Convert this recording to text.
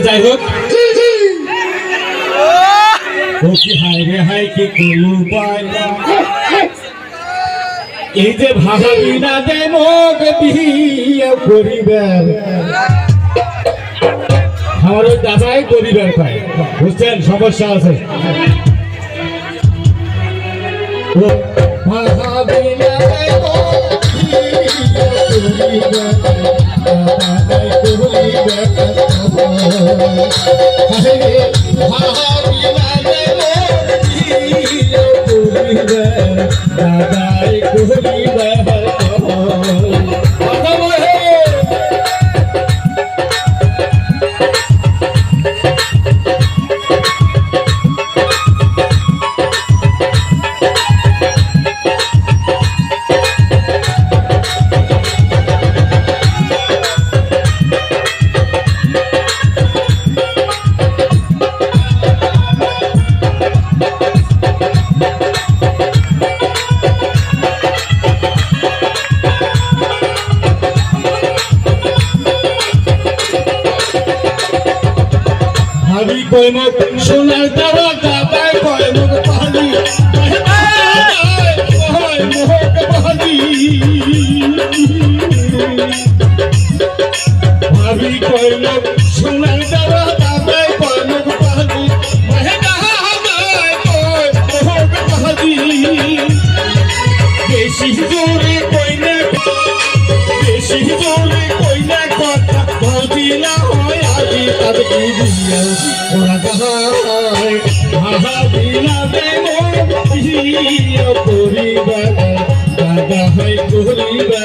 যাই হোক কি হায় রে হায় কি কোনো পায় এই যে ভাবি না দে মোক বিয়ে করিবেন আমার ওই দাদাই করিবেন পায় বুঝছেন সমস্যা আছে ভাবি না দে মোক বিয়ে করিবেন দাদাই করিবেন ভাবি কইমক সোনার দাবা দাদাই কইমক পালি মোহক পালি ভাবি কইমক সোনার দাবা দাদাই কইমক পালি মোহক পালি বেশি জোরে কইনা কথা বলছিলা হয় আজি তাদের দিয়া ওরা গায় ভাবিনা দেব বিয়ে করিবা দাদা হয় করিবা